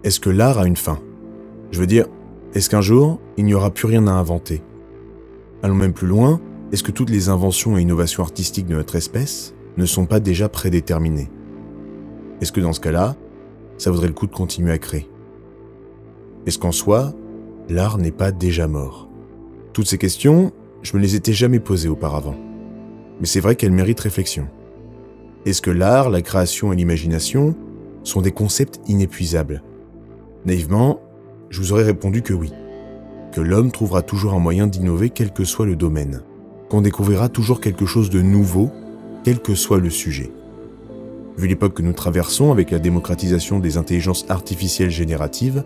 Est-ce que l'art a une fin? Je veux dire, est-ce qu'un jour, il n'y aura plus rien à inventer? Allons même plus loin, est-ce que toutes les inventions et innovations artistiques de notre espèce ne sont pas déjà prédéterminées? Est-ce que dans ce cas-là, ça vaudrait le coup de continuer à créer? Est-ce qu'en soi, l'art n'est pas déjà mort? Toutes ces questions, je me les étais jamais posées auparavant. Mais c'est vrai qu'elles méritent réflexion. Est-ce que l'art, la création et l'imagination sont des concepts inépuisables? Naïvement, je vous aurais répondu que oui. Que l'homme trouvera toujours un moyen d'innover quel que soit le domaine. Qu'on découvrira toujours quelque chose de nouveau, quel que soit le sujet. Vu l'époque que nous traversons avec la démocratisation des intelligences artificielles génératives,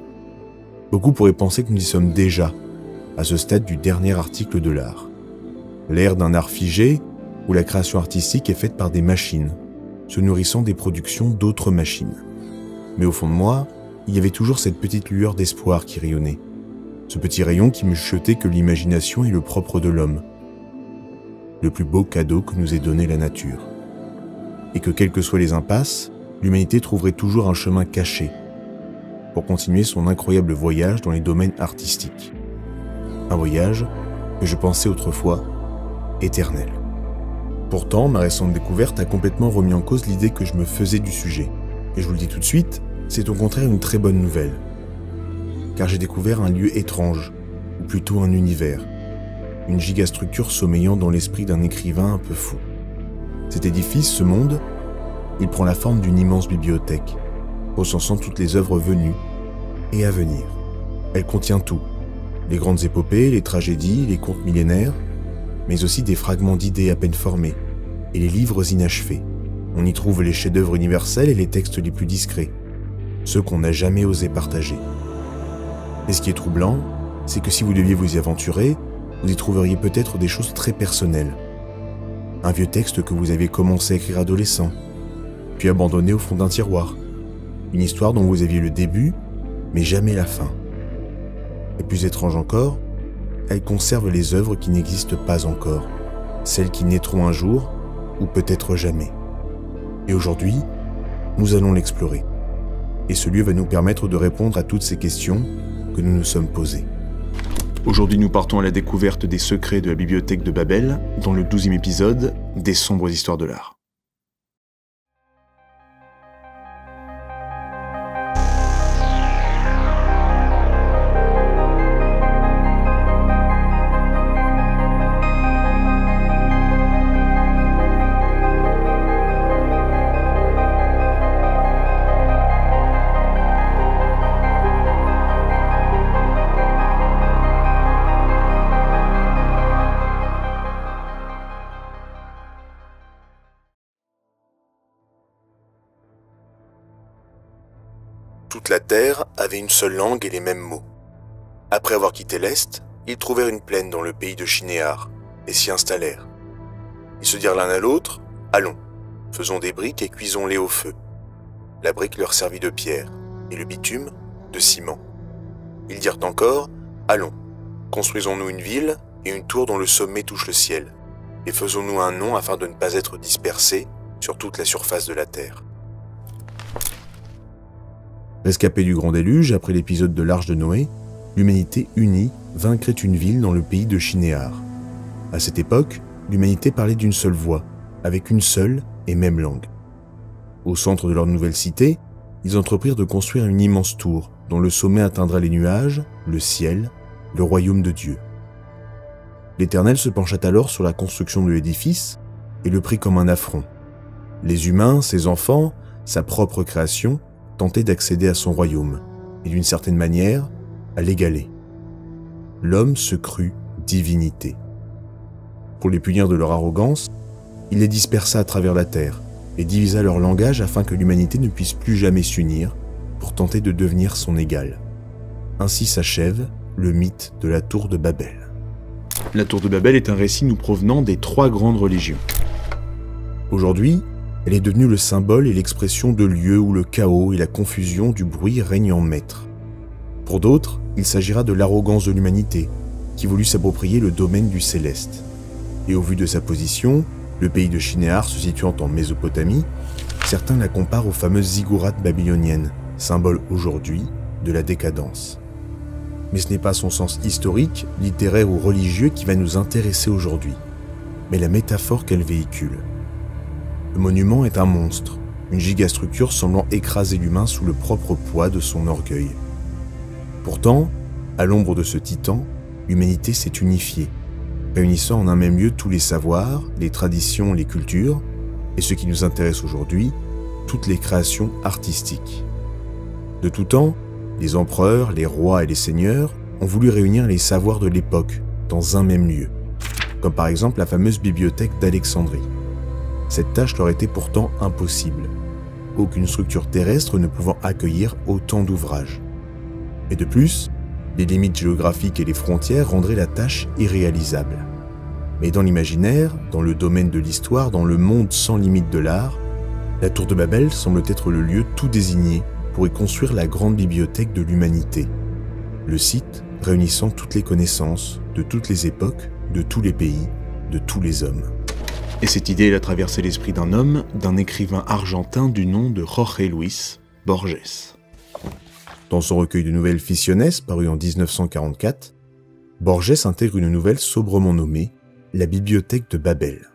beaucoup pourraient penser que nous y sommes déjà, à ce stade du dernier article de l'art. L'ère d'un art figé, où la création artistique est faite par des machines, se nourrissant des productions d'autres machines. Mais au fond de moi, il y avait toujours cette petite lueur d'espoir qui rayonnait. Ce petit rayon qui me chuchotait que l'imagination est le propre de l'homme. Le plus beau cadeau que nous ait donné la nature. Et que quelles que soient les impasses, l'humanité trouverait toujours un chemin caché pour continuer son incroyable voyage dans les domaines artistiques. Un voyage que je pensais autrefois éternel. Pourtant, ma récente découverte a complètement remis en cause l'idée que je me faisais du sujet. Et je vous le dis tout de suite, c'est au contraire une très bonne nouvelle. Car j'ai découvert un lieu étrange, ou plutôt un univers. Une gigastructure sommeillant dans l'esprit d'un écrivain un peu fou. Cet édifice, ce monde, il prend la forme d'une immense bibliothèque, recensant toutes les œuvres venues et à venir. Elle contient tout, les grandes épopées, les tragédies, les contes millénaires, mais aussi des fragments d'idées à peine formés, et les livres inachevés. On y trouve les chefs-d'œuvre universels et les textes les plus discrets, ceux qu'on n'a jamais osé partager. Et ce qui est troublant, c'est que si vous deviez vous y aventurer, vous y trouveriez peut-être des choses très personnelles. Un vieux texte que vous avez commencé à écrire adolescent, puis abandonné au fond d'un tiroir. Une histoire dont vous aviez le début, mais jamais la fin. Et plus étrange encore, elle conserve les œuvres qui n'existent pas encore, celles qui naîtront un jour, ou peut-être jamais. Et aujourd'hui, nous allons l'explorer. Et ce lieu va nous permettre de répondre à toutes ces questions que nous nous sommes posées. Aujourd'hui, nous partons à la découverte des secrets de la bibliothèque de Babel, dans le 12e épisode des sombres histoires de l'art. Toute la terre avait une seule langue et les mêmes mots. Après avoir quitté l'Est, ils trouvèrent une plaine dans le pays de Shinéar et s'y installèrent. Ils se dirent l'un à l'autre, « Allons, faisons des briques et cuisons-les au feu. » La brique leur servit de pierre et le bitume de ciment. Ils dirent encore, « Allons, construisons-nous une ville et une tour dont le sommet touche le ciel, et faisons-nous un nom afin de ne pas être dispersés sur toute la surface de la terre. » Rescapée du grand déluge après l'épisode de l'Arche de Noé, l'humanité unie vaincrait une ville dans le pays de Shinéar. À cette époque, l'humanité parlait d'une seule voix, avec une seule et même langue. Au centre de leur nouvelle cité, ils entreprirent de construire une immense tour dont le sommet atteindrait les nuages, le ciel, le royaume de Dieu. L'Éternel se pencha alors sur la construction de l'édifice et le prit comme un affront. Les humains, ses enfants, sa propre création, tentaient d'accéder à son royaume et d'une certaine manière, à l'égaler. L'homme se crut divinité. Pour les punir de leur arrogance, il les dispersa à travers la terre et divisa leur langage afin que l'humanité ne puisse plus jamais s'unir pour tenter de devenir son égal. Ainsi s'achève le mythe de la tour de Babel. La tour de Babel est un récit nous provenant des 3 grandes religions. Aujourd'hui, elle est devenue le symbole et l'expression de lieux où le chaos et la confusion du bruit règnent en maître. Pour d'autres, il s'agira de l'arrogance de l'humanité, qui voulut s'approprier le domaine du céleste. Et au vu de sa position, le pays de Shinéar se situant en Mésopotamie, certains la comparent aux fameuses ziggourats babyloniennes, symbole aujourd'hui de la décadence. Mais ce n'est pas son sens historique, littéraire ou religieux qui va nous intéresser aujourd'hui, mais la métaphore qu'elle véhicule. Le monument est un monstre, une gigastructure semblant écraser l'humain sous le propre poids de son orgueil. Pourtant, à l'ombre de ce titan, l'humanité s'est unifiée, réunissant en un même lieu tous les savoirs, les traditions, les cultures, et ce qui nous intéresse aujourd'hui, toutes les créations artistiques. De tout temps, les empereurs, les rois et les seigneurs ont voulu réunir les savoirs de l'époque dans un même lieu, comme par exemple la fameuse bibliothèque d'Alexandrie. Cette tâche leur était pourtant impossible, aucune structure terrestre ne pouvant accueillir autant d'ouvrages. Et de plus, les limites géographiques et les frontières rendraient la tâche irréalisable. Mais dans l'imaginaire, dans le domaine de l'histoire, dans le monde sans limite de l'art, la tour de Babel semble être le lieu tout désigné pour y construire la grande bibliothèque de l'humanité. Le site réunissant toutes les connaissances, de toutes les époques, de tous les pays, de tous les hommes. Et cette idée, elle a traversé l'esprit d'un homme, d'un écrivain argentin du nom de Jorge Luis Borges. Dans son recueil de nouvelles Ficciones, paru en 1944, Borges intègre une nouvelle sobrement nommée « La bibliothèque de Babel ».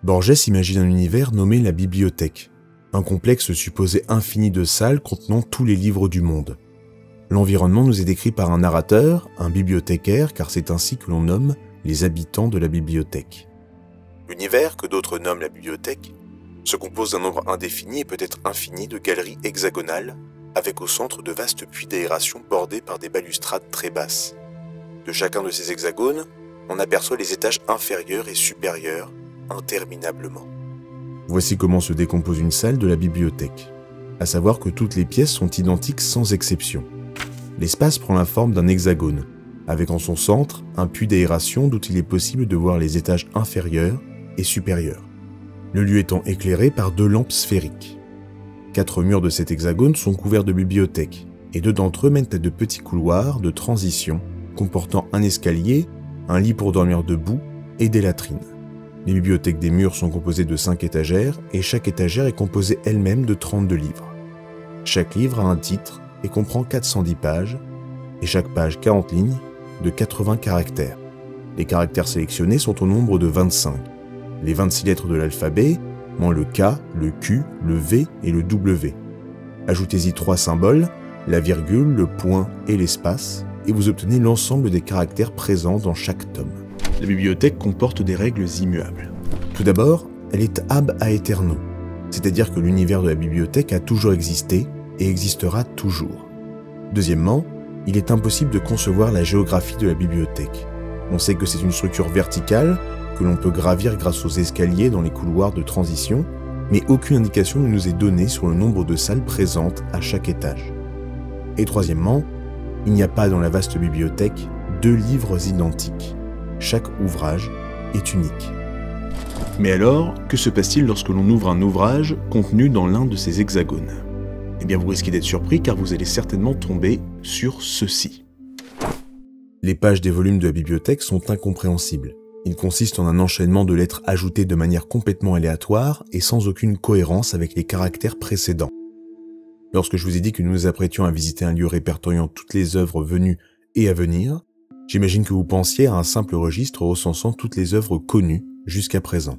Borges imagine un univers nommé la bibliothèque, un complexe supposé infini de salles contenant tous les livres du monde. L'environnement nous est décrit par un narrateur, un bibliothécaire, car c'est ainsi que l'on nomme les habitants de la bibliothèque. L'univers, que d'autres nomment la bibliothèque, se compose d'un nombre indéfini et peut-être infini de galeries hexagonales, avec au centre de vastes puits d'aération bordés par des balustrades très basses. De chacun de ces hexagones, on aperçoit les étages inférieurs et supérieurs, interminablement. Voici comment se décompose une salle de la bibliothèque, à savoir que toutes les pièces sont identiques sans exception. L'espace prend la forme d'un hexagone, avec en son centre un puits d'aération d'où il est possible de voir les étages inférieurs et supérieurs, le lieu étant éclairé par 2 lampes sphériques. 4 murs de cet hexagone sont couverts de bibliothèques, et 2 d'entre eux mènent à de petits couloirs de transition comportant un escalier, un lit pour dormir debout et des latrines. Les bibliothèques des murs sont composées de 5 étagères, et chaque étagère est composée elle-même de 32 livres. Chaque livre a un titre et comprend 410 pages, et chaque page 40 lignes de 80 caractères. Les caractères sélectionnés sont au nombre de 25. Les 26 lettres de l'alphabet, moins le K, le Q, le V et le W. Ajoutez-y 3 symboles, la virgule, le point et l'espace, et vous obtenez l'ensemble des caractères présents dans chaque tome. La bibliothèque comporte des règles immuables. Tout d'abord, elle est ab aeterno, c'est-à-dire que l'univers de la bibliothèque a toujours existé et existera toujours. Deuxièmement, il est impossible de concevoir la géographie de la bibliothèque. On sait que c'est une structure verticale, que l'on peut gravir grâce aux escaliers dans les couloirs de transition, mais aucune indication ne nous est donnée sur le nombre de salles présentes à chaque étage. Et troisièmement, il n'y a pas dans la vaste bibliothèque 2 livres identiques. Chaque ouvrage est unique. Mais alors, que se passe-t-il lorsque l'on ouvre un ouvrage contenu dans l'un de ces hexagones ? Eh bien, vous risquez d'être surpris car vous allez certainement tomber sur ceci. Les pages des volumes de la bibliothèque sont incompréhensibles. Ils consistent en un enchaînement de lettres ajoutées de manière complètement aléatoire et sans aucune cohérence avec les caractères précédents. Lorsque je vous ai dit que nous nous apprêtions à visiter un lieu répertoriant toutes les œuvres venues et à venir, j'imagine que vous pensiez à un simple registre recensant toutes les œuvres connues jusqu'à présent.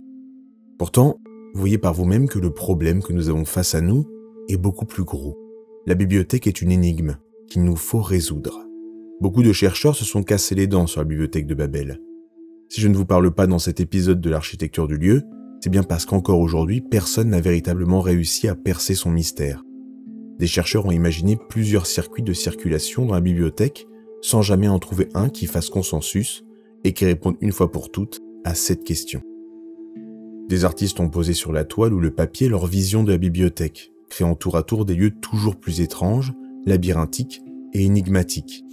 Pourtant, vous voyez par vous-même que le problème que nous avons face à nous est beaucoup plus gros. La bibliothèque est une énigme qu'il nous faut résoudre. Beaucoup de chercheurs se sont cassés les dents sur la bibliothèque de Babel. Si je ne vous parle pas dans cet épisode de l'architecture du lieu, c'est bien parce qu'encore aujourd'hui, personne n'a véritablement réussi à percer son mystère. Des chercheurs ont imaginé plusieurs circuits de circulation dans la bibliothèque sans jamais en trouver un qui fasse consensus et qui réponde une fois pour toutes à cette question. Des artistes ont posé sur la toile ou le papier leur vision de la bibliothèque, créant tour à tour des lieux toujours plus étranges, labyrinthiques et énigmatiques,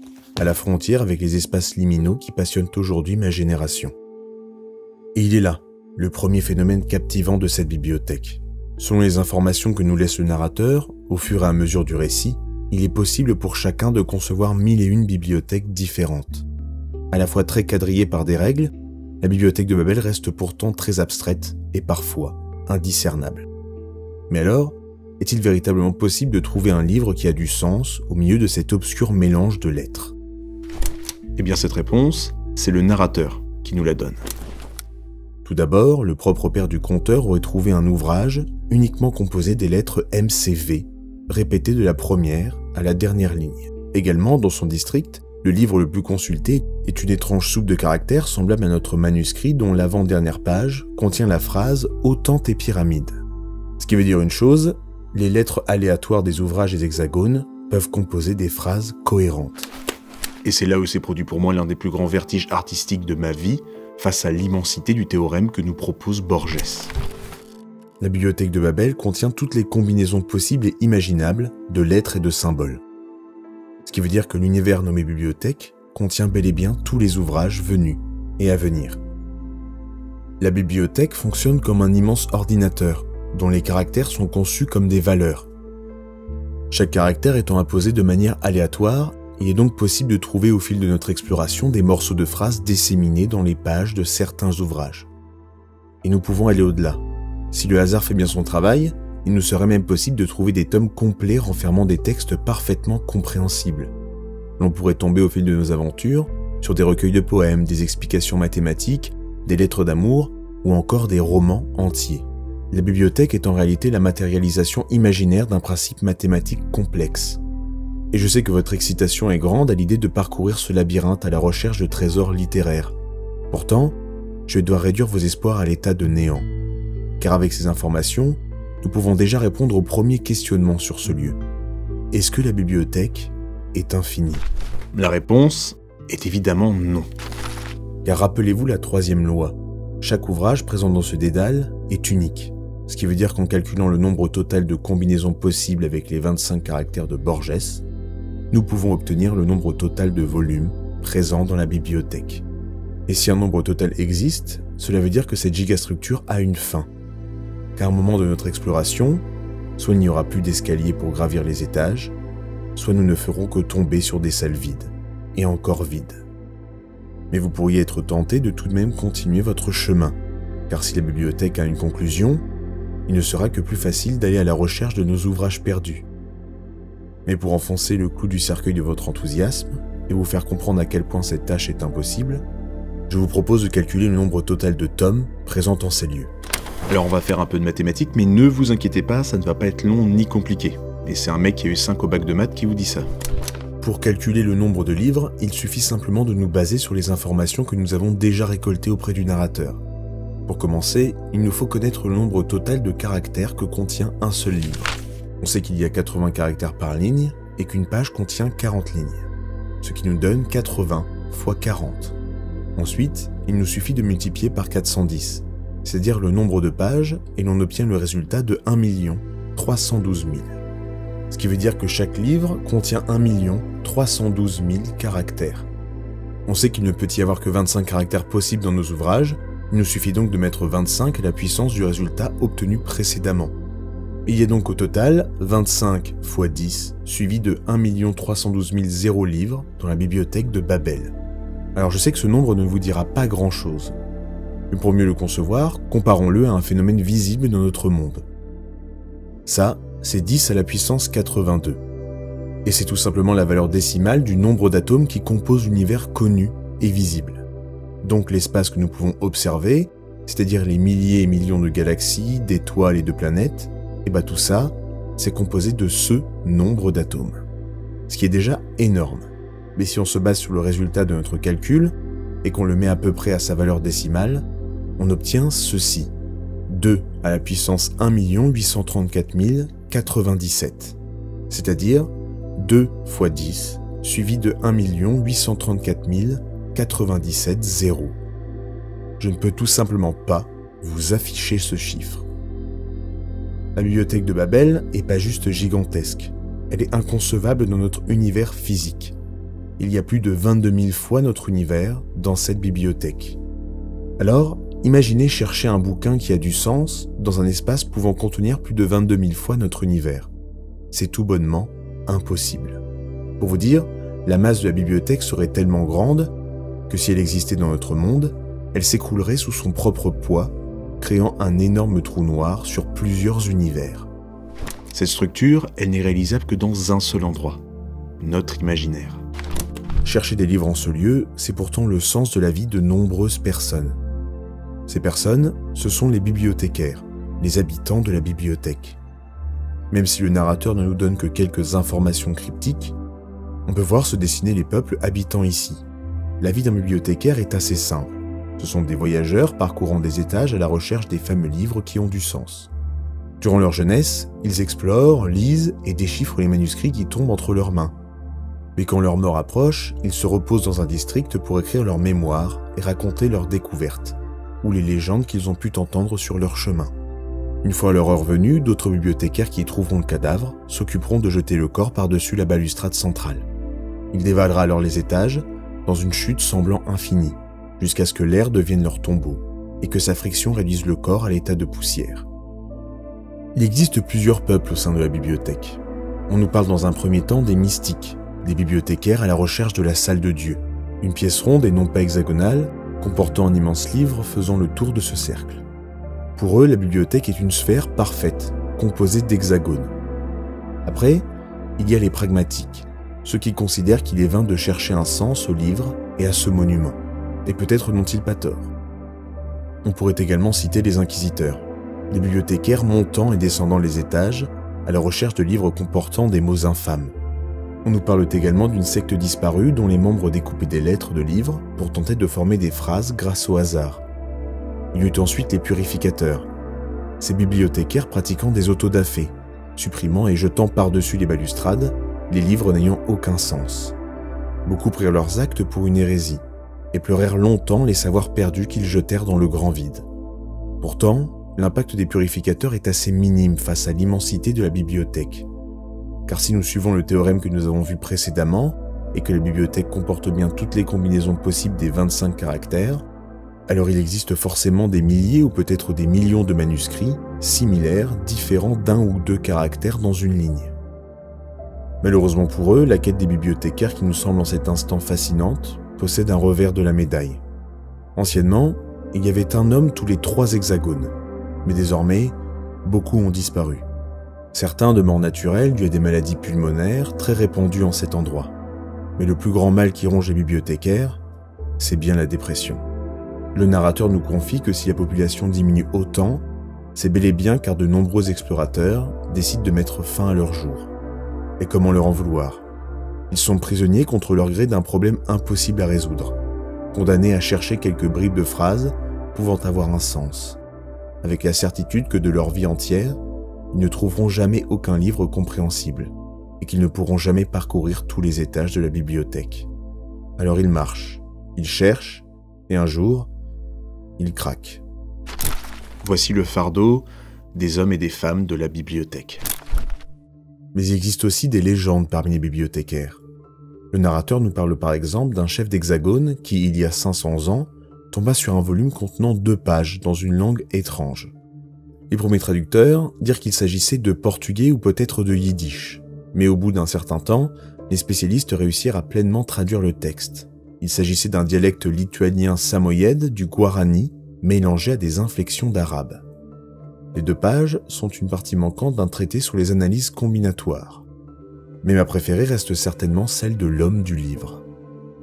à la frontière avec les espaces liminaux qui passionnent aujourd'hui ma génération. Et il est là, le premier phénomène captivant de cette bibliothèque. Selon les informations que nous laisse le narrateur, au fur et à mesure du récit, il est possible pour chacun de concevoir 1001 bibliothèques différentes. À la fois très quadrillée par des règles, la bibliothèque de Babel reste pourtant très abstraite et parfois indiscernable. Mais alors, Est-il véritablement possible de trouver un livre qui a du sens au milieu de cet obscur mélange de lettres? Eh bien cette réponse, c'est le narrateur qui nous la donne. Tout d'abord, le propre père du conteur aurait trouvé un ouvrage uniquement composé des lettres MCV, répétées de la première à la dernière ligne. Également, dans son district, le livre le plus consulté est une étrange soupe de caractères semblable à notre manuscrit dont l'avant-dernière page contient la phrase « Autant tes pyramides ». Ce qui veut dire une chose, les lettres aléatoires des ouvrages des hexagones peuvent composer des phrases cohérentes. Et c'est là où s'est produit pour moi l'un des plus grands vertiges artistiques de ma vie, face à l'immensité du théorème que nous propose Borges. La bibliothèque de Babel contient toutes les combinaisons possibles et imaginables de lettres et de symboles. Ce qui veut dire que l'univers nommé bibliothèque contient bel et bien tous les ouvrages venus et à venir. La bibliothèque fonctionne comme un immense ordinateur, dont les caractères sont conçus comme des valeurs. Chaque caractère étant apposé de manière aléatoire, il est donc possible de trouver au fil de notre exploration des morceaux de phrases disséminés dans les pages de certains ouvrages. Et nous pouvons aller au-delà. Si le hasard fait bien son travail, il nous serait même possible de trouver des tomes complets renfermant des textes parfaitement compréhensibles. L'on pourrait tomber au fil de nos aventures sur des recueils de poèmes, des explications mathématiques, des lettres d'amour ou encore des romans entiers. La bibliothèque est en réalité la matérialisation imaginaire d'un principe mathématique complexe. Et je sais que votre excitation est grande à l'idée de parcourir ce labyrinthe à la recherche de trésors littéraires. Pourtant, je dois réduire vos espoirs à l'état de néant. Car avec ces informations, nous pouvons déjà répondre au premier questionnement sur ce lieu. Est-ce que la bibliothèque est infinie? La réponse est évidemment non. Car rappelez-vous la troisième loi. Chaque ouvrage présent dans ce dédale est unique. Ce qui veut dire qu'en calculant le nombre total de combinaisons possibles avec les 25 caractères de Borges, nous pouvons obtenir le nombre total de volumes présents dans la bibliothèque. Et si un nombre total existe, cela veut dire que cette gigastructure a une fin. Car au moment de notre exploration, soit il n'y aura plus d'escalier pour gravir les étages, soit nous ne ferons que tomber sur des salles vides, et encore vides. Mais vous pourriez être tenté de tout de même continuer votre chemin, car si la bibliothèque a une conclusion, il ne sera que plus facile d'aller à la recherche de nos ouvrages perdus. Mais pour enfoncer le clou du cercueil de votre enthousiasme et vous faire comprendre à quel point cette tâche est impossible, je vous propose de calculer le nombre total de tomes présents en ces lieux. Alors on va faire un peu de mathématiques, mais ne vous inquiétez pas, ça ne va pas être long ni compliqué. Et c'est un mec qui a eu 5 au bac de maths qui vous dit ça. Pour calculer le nombre de livres, il suffit simplement de nous baser sur les informations que nous avons déjà récoltées auprès du narrateur. Pour commencer, il nous faut connaître le nombre total de caractères que contient un seul livre. On sait qu'il y a 80 caractères par ligne et qu'une page contient 40 lignes, ce qui nous donne 80 fois 40. Ensuite, il nous suffit de multiplier par 410, c'est-à-dire le nombre de pages, et l'on obtient le résultat de 1 312 000. Ce qui veut dire que chaque livre contient 1 312 000 caractères. On sait qu'il ne peut y avoir que 25 caractères possibles dans nos ouvrages, il nous suffit donc de mettre 25 à la puissance du résultat obtenu précédemment. Il y a donc au total 25 fois 10, suivi de 1 312 000 livres dans la bibliothèque de Babel. Alors je sais que ce nombre ne vous dira pas grand-chose, mais pour mieux le concevoir, comparons-le à un phénomène visible dans notre monde. Ça, c'est 10 à la puissance 82. Et c'est tout simplement la valeur décimale du nombre d'atomes qui composent l'univers connu et visible. Donc l'espace que nous pouvons observer, c'est-à-dire les milliers et millions de galaxies, d'étoiles et de planètes, et bah tout ça, c'est composé de ce nombre d'atomes. Ce qui est déjà énorme. Mais si on se base sur le résultat de notre calcul, et qu'on le met à peu près à sa valeur décimale, on obtient ceci. 2 à la puissance 1 834 097. C'est-à-dire 2 fois 10, suivi de 1 834 097 zéros. Je ne peux tout simplement pas vous afficher ce chiffre. La bibliothèque de Babel est pas juste gigantesque, elle est inconcevable dans notre univers physique. Il y a plus de 22 000 fois notre univers dans cette bibliothèque. Alors, imaginez chercher un bouquin qui a du sens dans un espace pouvant contenir plus de 22 000 fois notre univers. C'est tout bonnement impossible. Pour vous dire, la masse de la bibliothèque serait tellement grande que si elle existait dans notre monde, elle s'écroulerait sous son propre poids, créant un énorme trou noir sur plusieurs univers. Cette structure, elle n'est réalisable que dans un seul endroit, notre imaginaire. Chercher des livres en ce lieu, c'est pourtant le sens de la vie de nombreuses personnes. Ces personnes, ce sont les bibliothécaires, les habitants de la bibliothèque. Même si le narrateur ne nous donne que quelques informations cryptiques, on peut voir se dessiner les peuples habitant ici. La vie d'un bibliothécaire est assez simple. Ce sont des voyageurs parcourant des étages à la recherche des fameux livres qui ont du sens. Durant leur jeunesse, ils explorent, lisent et déchiffrent les manuscrits qui tombent entre leurs mains. Mais quand leur mort approche, ils se reposent dans un district pour écrire leurs mémoires et raconter leurs découvertes, ou les légendes qu'ils ont pu entendre sur leur chemin. Une fois leur heure venue, d'autres bibliothécaires qui y trouveront le cadavre s'occuperont de jeter le corps par-dessus la balustrade centrale. Il dévalera alors les étages, dans une chute semblant infinie, jusqu'à ce que l'air devienne leur tombeau, et que sa friction réduise le corps à l'état de poussière. Il existe plusieurs peuples au sein de la bibliothèque. On nous parle dans un premier temps des mystiques, des bibliothécaires à la recherche de la salle de Dieu, une pièce ronde et non pas hexagonale, comportant un immense livre faisant le tour de ce cercle. Pour eux, la bibliothèque est une sphère parfaite, composée d'hexagones. Après, il y a les pragmatiques, ceux qui considèrent qu'il est vain de chercher un sens au livre et à ce monument, et peut-être n'ont-ils pas tort. On pourrait également citer les inquisiteurs, des bibliothécaires montant et descendant les étages à la recherche de livres comportant des mots infâmes. On nous parle également d'une secte disparue dont les membres découpaient des lettres de livres pour tenter de former des phrases grâce au hasard. Il y eut ensuite les purificateurs, ces bibliothécaires pratiquant des autodafés, supprimant et jetant par-dessus les balustrades les livres n'ayant aucun sens. Beaucoup prirent leurs actes pour une hérésie et pleurèrent longtemps les savoirs perdus qu'ils jetèrent dans le grand vide. Pourtant, l'impact des purificateurs est assez minime face à l'immensité de la bibliothèque. Car si nous suivons le théorème que nous avons vu précédemment, et que la bibliothèque comporte bien toutes les combinaisons possibles des 25 caractères, alors il existe forcément des milliers ou peut-être des millions de manuscrits similaires, différents d'un ou deux caractères dans une ligne. Malheureusement pour eux, la quête des bibliothécaires qui nous semble en cet instant fascinante possède un revers de la médaille. Anciennement, il y avait un homme tous les 3 hexagones, mais désormais, beaucoup ont disparu. Certains de mort naturelle dus à des maladies pulmonaires très répandues en cet endroit. Mais le plus grand mal qui ronge les bibliothécaires, c'est bien la dépression. Le narrateur nous confie que si la population diminue autant, c'est bel et bien car de nombreux explorateurs décident de mettre fin à leur jour. Et comment leur en vouloir? Ils sont prisonniers contre leur gré d'un problème impossible à résoudre, condamnés à chercher quelques bribes de phrases pouvant avoir un sens, avec la certitude que de leur vie entière, ils ne trouveront jamais aucun livre compréhensible et qu'ils ne pourront jamais parcourir tous les étages de la bibliothèque. Alors ils marchent, ils cherchent, et un jour, ils craquent. Voici le fardeau des hommes et des femmes de la bibliothèque. Mais il existe aussi des légendes parmi les bibliothécaires. Le narrateur nous parle par exemple d'un chef d'hexagone qui, il y a 500 ans, tomba sur un volume contenant 2 pages dans une langue étrange. Les premiers traducteurs dirent qu'il s'agissait de portugais ou peut-être de yiddish, mais au bout d'un certain temps, les spécialistes réussirent à pleinement traduire le texte. Il s'agissait d'un dialecte lituanien samoyède du guarani, mélangé à des inflexions d'arabe. Les 2 pages sont une partie manquante d'un traité sur les analyses combinatoires. Mais ma préférée reste certainement celle de l'homme du livre.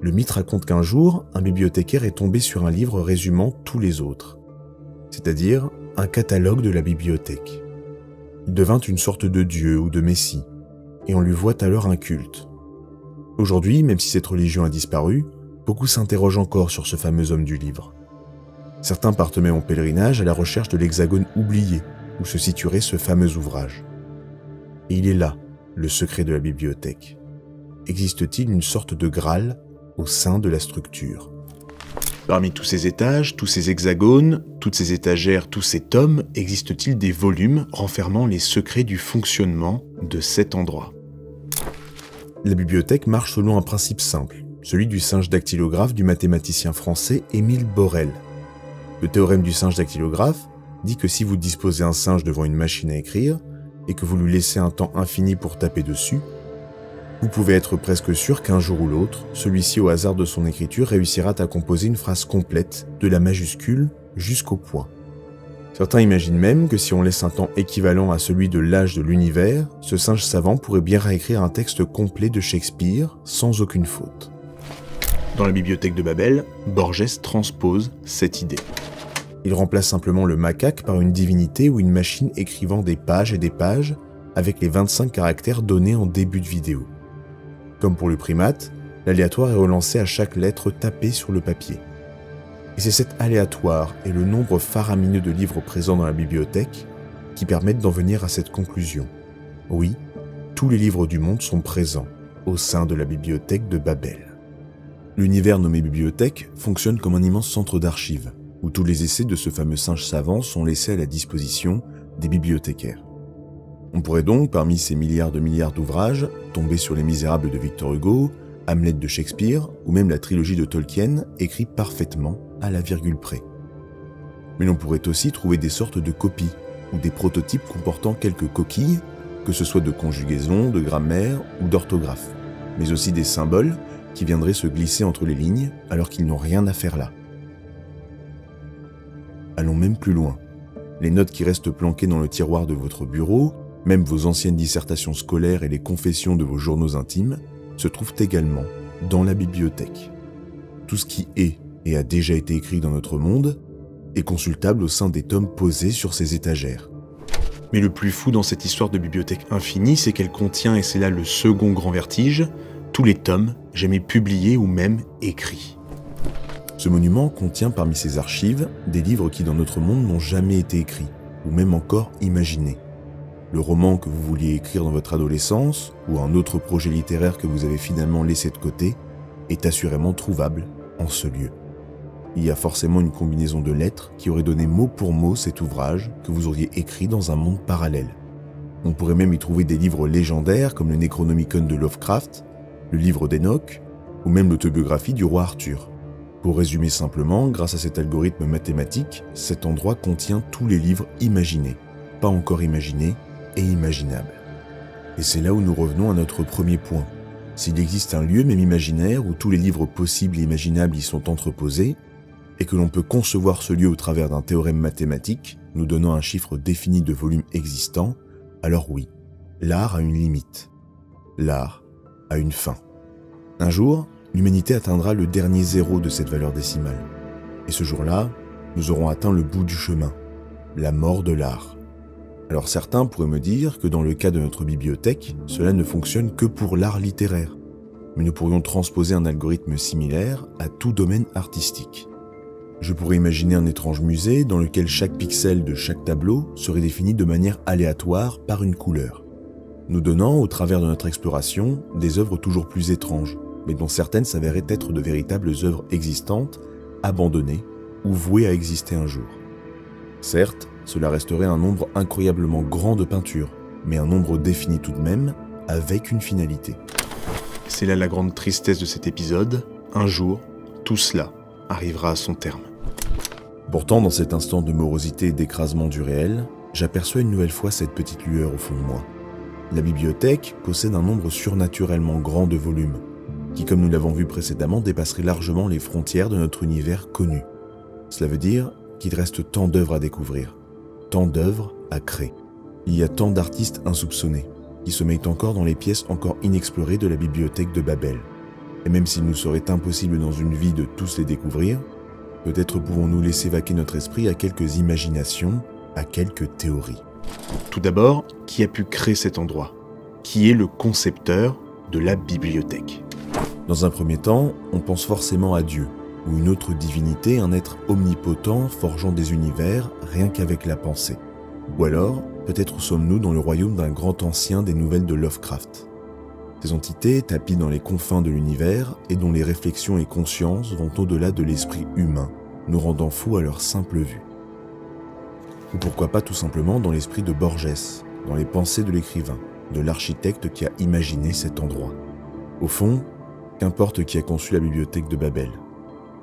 Le mythe raconte qu'un jour, un bibliothécaire est tombé sur un livre résumant tous les autres, c'est-à-dire un catalogue de la bibliothèque. Il devint une sorte de dieu ou de messie, et on lui voit alors un culte. Aujourd'hui, même si cette religion a disparu, beaucoup s'interrogent encore sur ce fameux homme du livre. Certains partent même en pèlerinage à la recherche de l'hexagone oublié, où se situerait ce fameux ouvrage. Et il est là, le secret de la bibliothèque. Existe-t-il une sorte de Graal au sein de la structure? Parmi tous ces étages, tous ces hexagones, toutes ces étagères, tous ces tomes, existe-t-il des volumes renfermant les secrets du fonctionnement de cet endroit? La bibliothèque marche selon un principe simple, celui du singe dactylographe du mathématicien français Émile Borel. Le théorème du singe dactylographe dit que si vous disposez un singe devant une machine à écrire et que vous lui laissez un temps infini pour taper dessus, vous pouvez être presque sûr qu'un jour ou l'autre, celui-ci au hasard de son écriture réussira à composer une phrase complète de la majuscule jusqu'au point. Certains imaginent même que si on laisse un temps équivalent à celui de l'âge de l'univers, ce singe savant pourrait bien réécrire un texte complet de Shakespeare sans aucune faute. Dans la bibliothèque de Babel, Borges transpose cette idée. Il remplace simplement le macaque par une divinité ou une machine écrivant des pages et des pages avec les 25 caractères donnés en début de vidéo. Comme pour le primate, l'aléatoire est relancé à chaque lettre tapée sur le papier. Et c'est cet aléatoire et le nombre faramineux de livres présents dans la bibliothèque qui permettent d'en venir à cette conclusion. Oui, tous les livres du monde sont présents au sein de la bibliothèque de Babel. L'univers nommé bibliothèque fonctionne comme un immense centre d'archives, où tous les essais de ce fameux singe savant sont laissés à la disposition des bibliothécaires. On pourrait donc, parmi ces milliards d'ouvrages, tomber sur Les Misérables de Victor Hugo, Hamlet de Shakespeare, ou même la trilogie de Tolkien, écrit parfaitement à la virgule près. Mais l'on pourrait aussi trouver des sortes de copies, ou des prototypes comportant quelques coquilles, que ce soit de conjugaison, de grammaire ou d'orthographe, mais aussi des symboles qui viendraient se glisser entre les lignes alors qu'ils n'ont rien à faire là. Allons même plus loin. Les notes qui restent planquées dans le tiroir de votre bureau, même vos anciennes dissertations scolaires et les confessions de vos journaux intimes, se trouvent également dans la bibliothèque. Tout ce qui est et a déjà été écrit dans notre monde est consultable au sein des tomes posés sur ces étagères. Mais le plus fou dans cette histoire de bibliothèque infinie, c'est qu'elle contient, et c'est là le second grand vertige, tous les tomes jamais publiés ou même écrits. Ce monument contient parmi ses archives des livres qui dans notre monde n'ont jamais été écrits, ou même encore imaginés. Le roman que vous vouliez écrire dans votre adolescence, ou un autre projet littéraire que vous avez finalement laissé de côté, est assurément trouvable en ce lieu. Il y a forcément une combinaison de lettres qui aurait donné mot pour mot cet ouvrage que vous auriez écrit dans un monde parallèle. On pourrait même y trouver des livres légendaires comme le Necronomicon de Lovecraft, le livre d'Enoch, ou même l'autobiographie du roi Arthur. Pour résumer simplement, grâce à cet algorithme mathématique, cet endroit contient tous les livres imaginés, pas encore imaginés et imaginables. Et c'est là où nous revenons à notre premier point. S'il existe un lieu même imaginaire où tous les livres possibles et imaginables y sont entreposés, et que l'on peut concevoir ce lieu au travers d'un théorème mathématique, nous donnant un chiffre défini de volume existant, alors oui, l'art a une limite. L'art a une fin. Un jour, l'humanité atteindra le dernier zéro de cette valeur décimale. Et ce jour-là, nous aurons atteint le bout du chemin, la mort de l'art. Alors certains pourraient me dire que dans le cas de notre bibliothèque, cela ne fonctionne que pour l'art littéraire. Mais nous pourrions transposer un algorithme similaire à tout domaine artistique. Je pourrais imaginer un étrange musée dans lequel chaque pixel de chaque tableau serait défini de manière aléatoire par une couleur, nous donnant, au travers de notre exploration, des œuvres toujours plus étranges, mais dont certaines s'avéraient être de véritables œuvres existantes, abandonnées ou vouées à exister un jour. Certes, cela resterait un nombre incroyablement grand de peintures, mais un nombre défini tout de même, avec une finalité. C'est là la grande tristesse de cet épisode. Un jour, tout cela arrivera à son terme. Pourtant, dans cet instant de morosité et d'écrasement du réel, j'aperçois une nouvelle fois cette petite lueur au fond de moi. La bibliothèque possède un nombre surnaturellement grand de volumes, qui, comme nous l'avons vu précédemment, dépasserait largement les frontières de notre univers connu. Cela veut dire qu'il reste tant d'œuvres à découvrir, tant d'œuvres à créer. Il y a tant d'artistes insoupçonnés, qui sommeillent encore dans les pièces encore inexplorées de la bibliothèque de Babel. Et même s'il nous serait impossible dans une vie de tous les découvrir, peut-être pouvons-nous laisser vaquer notre esprit à quelques imaginations, à quelques théories. Tout d'abord, qui a pu créer cet endroit? Qui est le concepteur de la bibliothèque? Dans un premier temps, on pense forcément à Dieu, ou une autre divinité, un être omnipotent forgeant des univers rien qu'avec la pensée. Ou alors, peut-être sommes-nous dans le royaume d'un grand ancien des nouvelles de Lovecraft. Ces entités tapies dans les confins de l'univers et dont les réflexions et consciences vont au-delà de l'esprit humain, nous rendant fous à leur simple vue. Ou pourquoi pas tout simplement dans l'esprit de Borges, dans les pensées de l'écrivain, de l'architecte qui a imaginé cet endroit. Au fond, qu'importe qui a conçu la bibliothèque de Babel.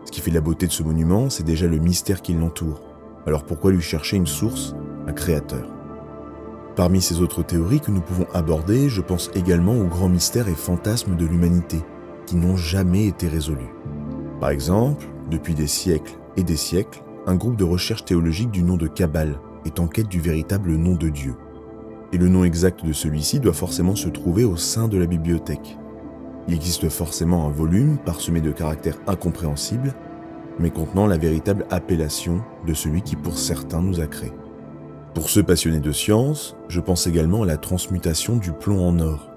Ce qui fait la beauté de ce monument, c'est déjà le mystère qui l'entoure. Alors pourquoi lui chercher une source, un créateur? Parmi ces autres théories que nous pouvons aborder, je pense également aux grands mystères et fantasmes de l'humanité, qui n'ont jamais été résolus. Par exemple, depuis des siècles et des siècles, un groupe de recherche théologique du nom de Kabbale est en quête du véritable nom de Dieu. Et le nom exact de celui-ci doit forcément se trouver au sein de la bibliothèque. Il existe forcément un volume parsemé de caractères incompréhensibles, mais contenant la véritable appellation de celui qui pour certains nous a créés. Pour ceux passionnés de science, je pense également à la transmutation du plomb en or.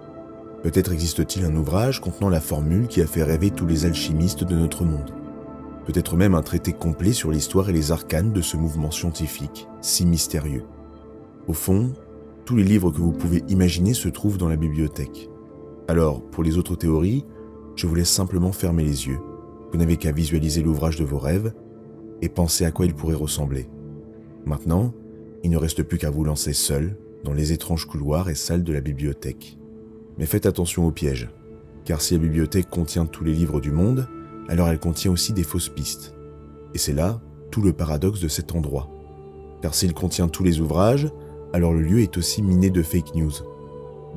Peut-être existe-t-il un ouvrage contenant la formule qui a fait rêver tous les alchimistes de notre monde. Peut-être même un traité complet sur l'histoire et les arcanes de ce mouvement scientifique, si mystérieux. Au fond, tous les livres que vous pouvez imaginer se trouvent dans la bibliothèque. Alors, pour les autres théories, je vous laisse simplement fermer les yeux. Vous n'avez qu'à visualiser l'ouvrage de vos rêves et penser à quoi il pourrait ressembler. Maintenant, il ne reste plus qu'à vous lancer seul dans les étranges couloirs et salles de la bibliothèque. Mais faites attention aux pièges, car si la bibliothèque contient tous les livres du monde, alors elle contient aussi des fausses pistes. Et c'est là tout le paradoxe de cet endroit. Car s'il contient tous les ouvrages, alors le lieu est aussi miné de fake news.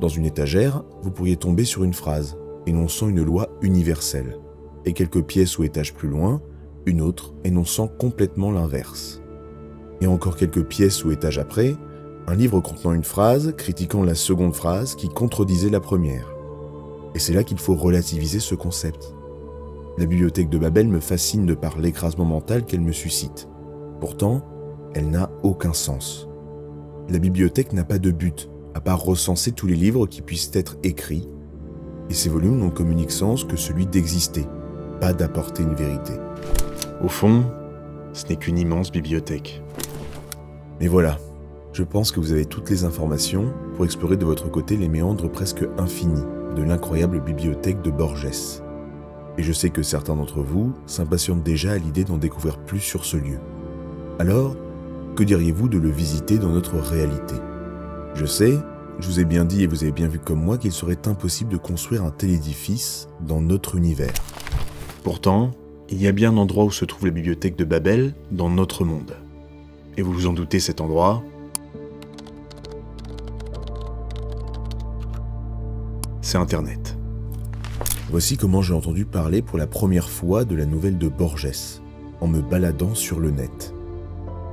Dans une étagère, vous pourriez tomber sur une phrase, énonçant une loi universelle, et quelques pièces ou étages plus loin, une autre énonçant complètement l'inverse. Et encore quelques pièces ou étages après, un livre contenant une phrase critiquant la seconde phrase qui contredisait la première. Et c'est là qu'il faut relativiser ce concept. La bibliothèque de Babel me fascine de par l'écrasement mental qu'elle me suscite. Pourtant, elle n'a aucun sens. La bibliothèque n'a pas de but, à part recenser tous les livres qui puissent être écrits, et ces volumes n'ont comme unique sens que celui d'exister, pas d'apporter une vérité. Au fond, ce n'est qu'une immense bibliothèque. Mais voilà, je pense que vous avez toutes les informations pour explorer de votre côté les méandres presque infinis de l'incroyable bibliothèque de Borges. Et je sais que certains d'entre vous s'impatientent déjà à l'idée d'en découvrir plus sur ce lieu. Alors, que diriez-vous de le visiter dans notre réalité ? Je sais, je vous ai bien dit et vous avez bien vu comme moi qu'il serait impossible de construire un tel édifice dans notre univers. Pourtant, il y a bien un endroit où se trouve la bibliothèque de Babel dans notre monde. Et vous vous en doutez, cet endroit, c'est Internet. Voici comment j'ai entendu parler pour la première fois de la nouvelle de Borges, en me baladant sur le net.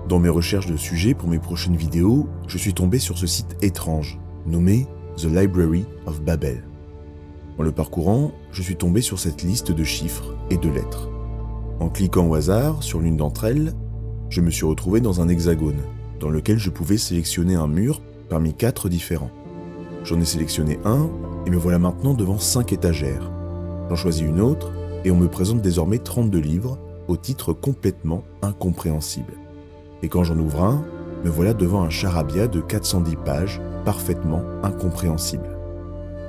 Dans mes recherches de sujets pour mes prochaines vidéos, je suis tombé sur ce site étrange, nommé The Library of Babel. En le parcourant, je suis tombé sur cette liste de chiffres et de lettres. En cliquant au hasard sur l'une d'entre elles, je me suis retrouvé dans un hexagone, dans lequel je pouvais sélectionner un mur parmi 4 différents. J'en ai sélectionné un, et me voilà maintenant devant 5 étagères. J'en choisis une autre, et on me présente désormais 32 livres, au titre complètement incompréhensible. Et quand j'en ouvre un, me voilà devant un charabia de 410 pages, parfaitement incompréhensible.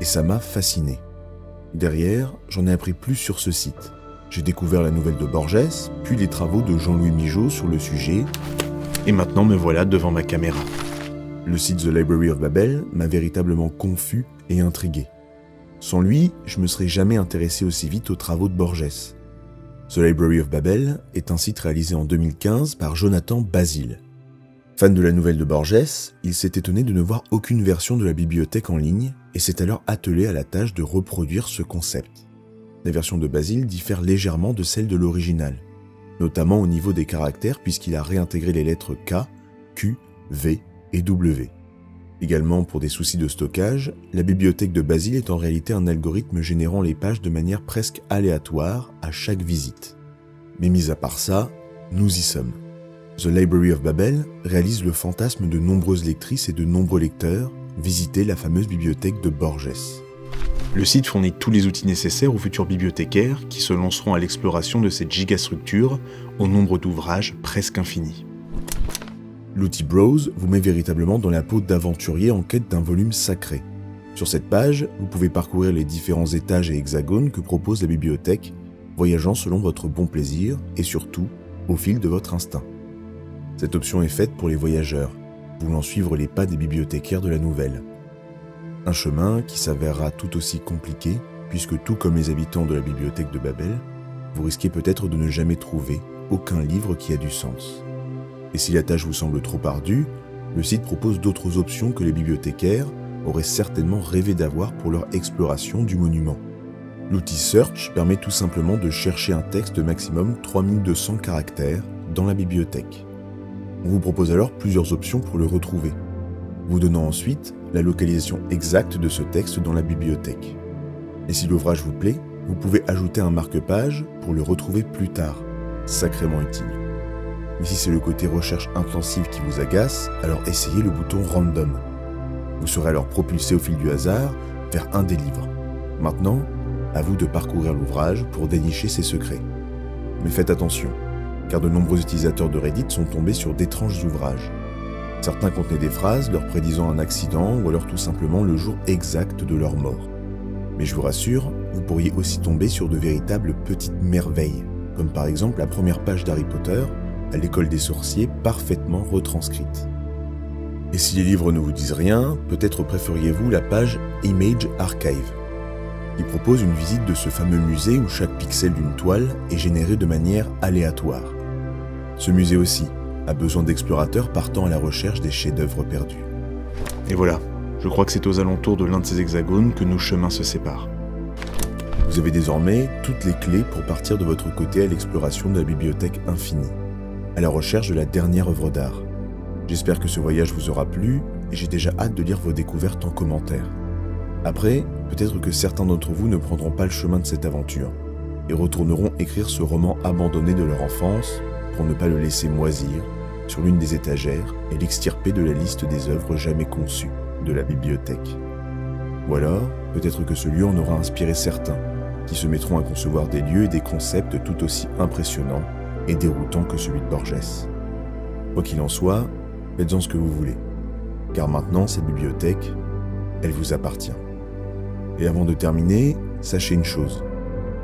Et ça m'a fasciné. Derrière, j'en ai appris plus sur ce site. J'ai découvert la nouvelle de Borges, puis les travaux de Jean-Louis Migeot sur le sujet, et maintenant me voilà devant ma caméra. Le site The Library of Babel m'a véritablement confus et intrigué. Sans lui, je ne me serais jamais intéressé aussi vite aux travaux de Borges. The Library of Babel est un site réalisé en 2015 par Jonathan Basile. Fan de la nouvelle de Borges, il s'est étonné de ne voir aucune version de la bibliothèque en ligne et s'est alors attelé à la tâche de reproduire ce concept. La version de Basile diffère légèrement de celle de l'original, notamment au niveau des caractères puisqu'il a réintégré les lettres K, Q, V et W. Également, pour des soucis de stockage, la bibliothèque de Basile est en réalité un algorithme générant les pages de manière presque aléatoire à chaque visite. Mais mis à part ça, nous y sommes. The Library of Babel réalise le fantasme de nombreuses lectrices et de nombreux lecteurs, visiter la fameuse bibliothèque de Borges. Le site fournit tous les outils nécessaires aux futurs bibliothécaires qui se lanceront à l'exploration de cette gigastructure au nombre d'ouvrages presque infini. L'outil Browse vous met véritablement dans la peau d'aventurier en quête d'un volume sacré. Sur cette page, vous pouvez parcourir les différents étages et hexagones que propose la bibliothèque, voyageant selon votre bon plaisir et surtout au fil de votre instinct. Cette option est faite pour les voyageurs, voulant suivre les pas des bibliothécaires de la nouvelle. Un chemin qui s'avérera tout aussi compliqué, puisque tout comme les habitants de la bibliothèque de Babel, vous risquez peut-être de ne jamais trouver aucun livre qui a du sens. Et si la tâche vous semble trop ardue, le site propose d'autres options que les bibliothécaires auraient certainement rêvé d'avoir pour leur exploration du monument. L'outil Search permet tout simplement de chercher un texte de maximum 3200 caractères dans la bibliothèque. On vous propose alors plusieurs options pour le retrouver, vous donnant ensuite la localisation exacte de ce texte dans la bibliothèque. Et si l'ouvrage vous plaît, vous pouvez ajouter un marque-page pour le retrouver plus tard, sacrément utile. Mais si c'est le côté recherche intensive qui vous agace, alors essayez le bouton Random. Vous serez alors propulsé au fil du hasard vers un des livres. Maintenant, à vous de parcourir l'ouvrage pour dénicher ses secrets. Mais faites attention, car de nombreux utilisateurs de Reddit sont tombés sur d'étranges ouvrages. Certains contenaient des phrases leur prédisant un accident ou alors tout simplement le jour exact de leur mort. Mais je vous rassure, vous pourriez aussi tomber sur de véritables petites merveilles, comme par exemple la première page d'Harry Potter à l'école des sorciers parfaitement retranscrite. Et si les livres ne vous disent rien, peut-être préfériez-vous la page Image Archive, qui propose une visite de ce fameux musée où chaque pixel d'une toile est généré de manière aléatoire. Ce musée aussi a besoin d'explorateurs partant à la recherche des chefs-d'œuvre perdus. Et voilà, je crois que c'est aux alentours de l'un de ces hexagones que nos chemins se séparent. Vous avez désormais toutes les clés pour partir de votre côté à l'exploration de la bibliothèque infinie, à la recherche de la dernière œuvre d'art. J'espère que ce voyage vous aura plu et j'ai déjà hâte de lire vos découvertes en commentaire. Après, peut-être que certains d'entre vous ne prendront pas le chemin de cette aventure et retourneront écrire ce roman abandonné de leur enfance pour ne pas le laisser moisir sur l'une des étagères et l'extirper de la liste des œuvres jamais conçues de la bibliothèque. Ou alors, peut-être que ce lieu en aura inspiré certains qui se mettront à concevoir des lieux et des concepts tout aussi impressionnants et déroutants que celui de Borges. Quoi qu'il en soit, faites-en ce que vous voulez, car maintenant cette bibliothèque, elle vous appartient. Et avant de terminer, sachez une chose,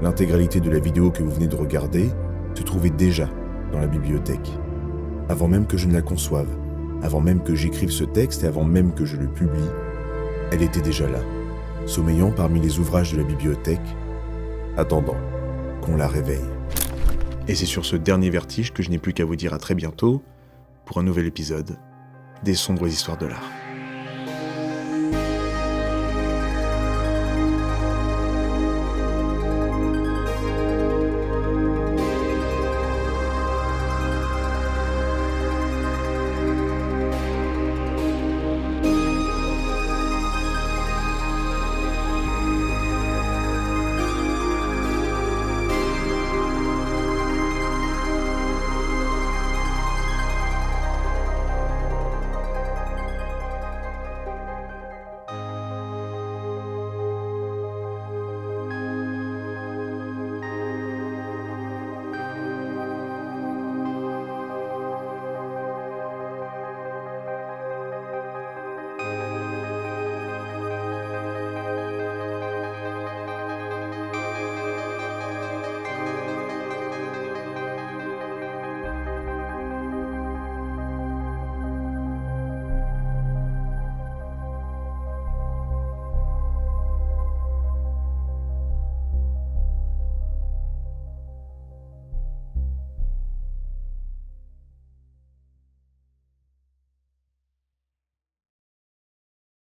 l'intégralité de la vidéo que vous venez de regarder se trouvait déjà dans la bibliothèque, avant même que je ne la conçoive, avant même que j'écrive ce texte et avant même que je le publie, elle était déjà là, sommeillant parmi les ouvrages de la bibliothèque, attendant qu'on la réveille. Et c'est sur ce dernier vertige que je n'ai plus qu'à vous dire à très bientôt pour un nouvel épisode des sombres histoires de l'art.